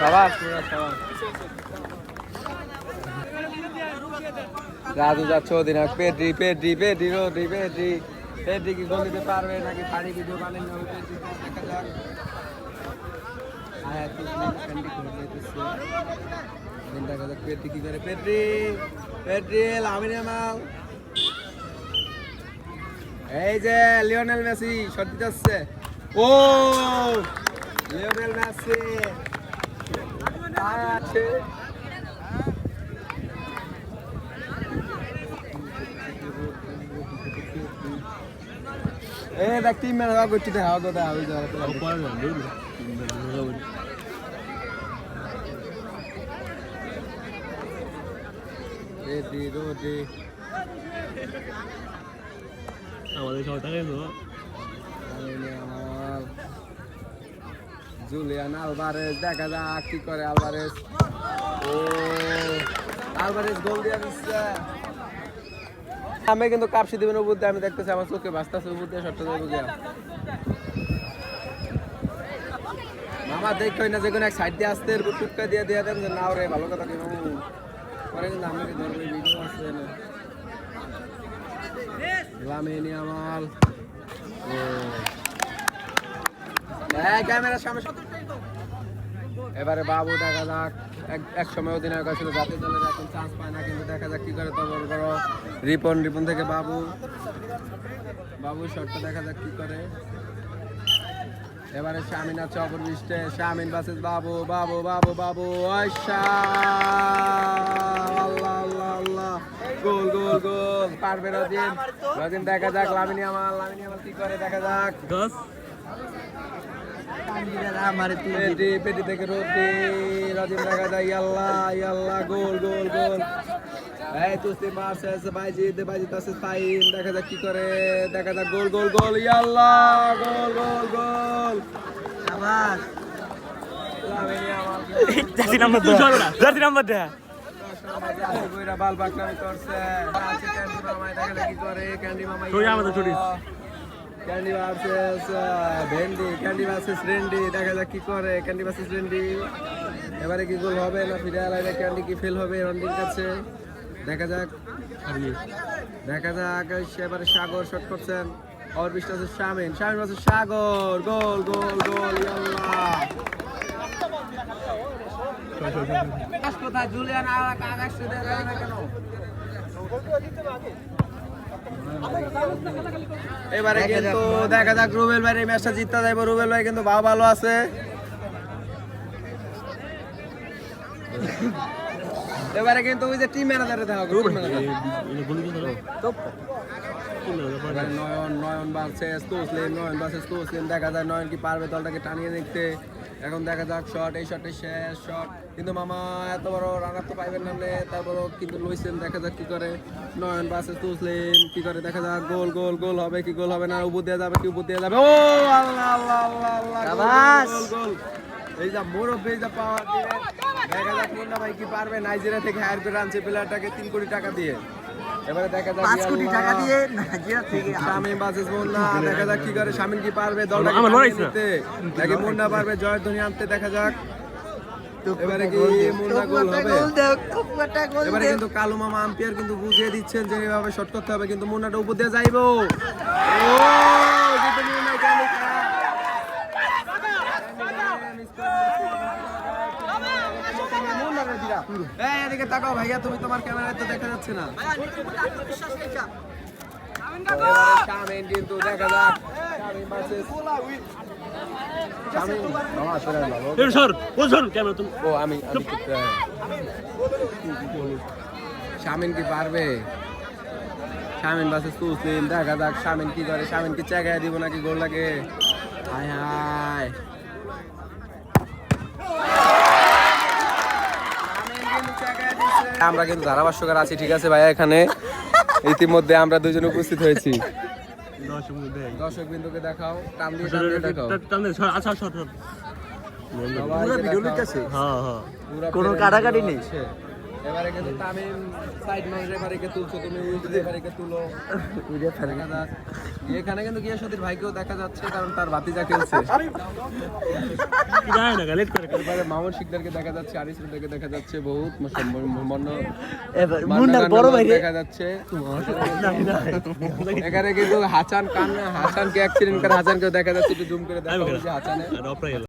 शाबाश राजू যাচ্ছে অধিনায়ক Pedri Pedri Pedri Rodri Pedri Pedri কি গোল দিতে পারবে নাকি ফানি ভিডিও বানানো হবে পেড্রি দেখা যাক আয়া তো ক্যান্ডি করে দিতেছে দেখা যাক পেড্রি কি করে পেড্রি পেড্রি লামিন ইয়ামাল এই যে লিওনেল মেসি শট দিতেছে ও লিওনেল মেসি আছে ए देख टीम में लगा कुछ तो हां गोदा हो जा रहा है ऊपर ए दी रो दी আমাদের সবাই তাকাই তো জুলিয়ান আলভারেজ দেখা যাক কি করে আলভারেজ ও আলভারেজ গোল দিয়ে দিচ্ছে আমি কিন্তু কাপসি দিবেন উপর দিয়ে আমি দেখতেছি আমার চোখে ভাসতেছে উপর দিয়ে শটটা দেবো গিয়া মামা দেখই না যে কোনো এক সাইড দিয়ে আসতে এরকম টুকটা দিয়ে দিয়ে দেন যে নাও রে ভালো কথা কি মামু পরে কিন্তু আমাকে ধরবে ভিডিও আসছে না লামিন ইয়ামাল ও এই ক্যামেরার সামনে এবারে বাবু দেখা যাক এক সময় অধিনায়ক ছিল জাতীয় দলের এখন চান্স পায় না কিন্তু দেখা যাক কি করে তো বড় বড় রিপন থেকে বাবু শটটা দেখা যাক কি করে এবারে শামিন আছে অপর পৃষ্ঠে শামিন ভার্সেস বাবু বাবু বাবু বাবু আয়শা আল্লাহ আল্লাহ আল্লাহ গোল গোল গোল পারবে রাজিম দেখা যাক লামিন ইয়ামাল কি করে দেখা যাক 10 পেটি থেকে রোডি রাজিম দেখা যায় ইয়াল্লাহ গোল গোল গোল এই তুসি মারছেস বাইজিদ আছে সাইম দেখা যাক কি করে দেখা যাক গোল গোল গোল ইয়াল্লাহ গোল গোল গোল শাবাশ লামিন ইয়ামাল জার্সি নাম্বার দে কইরা বাল বাকনামি করছে আছে ক্যান্ডি মামাই দেখা কি করে ক্যান্ডি মামাই তুই আমাদের ছুটি ক্যান্ডি ভার্সেস ভেন্ডি ক্যান্ডি ভার্সেস রেন্ডি দেখা যাক কি করে ক্যান্ডি ভার্সেস রেন্ডি এবারে কি গোল হবে না ফিরে আলাদা ক্যান্ডি কি ফেল হবে রন্ডির কাছে দেখা যাক এবারে সাগর শট করছেন और বিশটা আছে শামিন ভার্সেস সাগর গোল গোল গোল আল্লাহ কথা জুলিয়ান আকাশ দে না কেন এবারে কিন্তু দেখা যাক রুবেল ভাই এই ম্যাচটা জিততে যাইবো রুবেল ভাই কিন্তু ভালো আছে এবারে কিন্তু ওই যে টিম ম্যানেজারে দেখা হবে রুবেল ম্যানেজার নয়ন ভার্সেস তোসলিম দেখা যায় নয়ন কি পারবে দলটাকে টানিয়ে নিতে এখন দেখা যাক শট এই শটে শেষ শট কিন্তু মামা এত বড় রানার তো পাইবেন না তারপরও কিন্তু লইছেন দেখা যাক কি করে নয়ন ভার্সেস তোসলিম কি করে দেখা যাক গোল গোল গোল হবে কি গোল হবে না উপর দিয়ে যাবে ও আল্লাহ আল্লাহ আল্লাহ আল্লাহ শাবাশ গোল এই যা মুরব্বি যা পাওয়ার দিয়ে দেখা যাক মুন্না ভাই কি পারবে নাইজেরিয়া থেকে হায়ার করে আনছে প্লেয়ারটাকে 3 কোটি টাকা দিয়ে এবারে দেখা যাক 5 কোটি টাকা দিয়ে নাইজেরিয়া থেকে শামিন ভার্সেস মুন্না দেখা যাক কি করে শামিন কি পারবে দলটাকে নিতে নাকি মুন্না পারবে জয়ের ধ্বনি আনতে দেখা যাক এবারে কি মুন্না গোল হবে এবারে কিন্তু কালু মামা আম্পায়ার কিন্তু বুঝিয়ে দিচ্ছেন যে এইভাবে শট করতে হবে কিন্তু মুন্নাটা উপর দিয়ে যাইবো ও কিন্তু মুন্না কেন এদিকে তাকাও ভাইয়া তুমি তোমার ক্যামেরায় তো দেখা যাচ্ছে না শামিন কিন্তু দেখা যাক শামিন কি পারবে শামিন ভার্সেস তোসলিম দেখা যাক শামিন কি করে শামিন কি চাগায় দিব নাকি গোল লাগে হায় হায় আমরা কিন্তু ধারাভাষ্যকার আছি ঠিক আছে ভাইয়া এখানে ইতিমধ্যে আমরা দুজন উপস্থিত হয়েছি দর্শক বিন্দুকে দেখাও টান দিয়ে দেখাও আচ্ছা পুরো ভিডিও লিখতেছে হ্যাঁ কোনো কাটাকাটি নেই এবারে কিন্তু তামিম সাইড ম্যান রেফারিকে তুলছো তুমি, উইল রেফারিকে তুলো। দেখা যাক। এখানে কিন্তু গিয়াসুদ্দিন ভাইকেও দেখা যাচ্ছে, কারণ তার ভাতিজা খেলছে। এবারে মামুন শিকদারকে দেখা যাচ্ছে, আনিস রুদ্রকে দেখা যাচ্ছে, বহুত মুন্নার বড় ভাই দেখা যাচ্ছে। এখানে কিন্তু হাসানকে অ্যাক্সিডেন্ট করে হাসানকেও দেখা যাচ্ছে, একটু জুম করে দেখা যাচ্ছে হাসানে।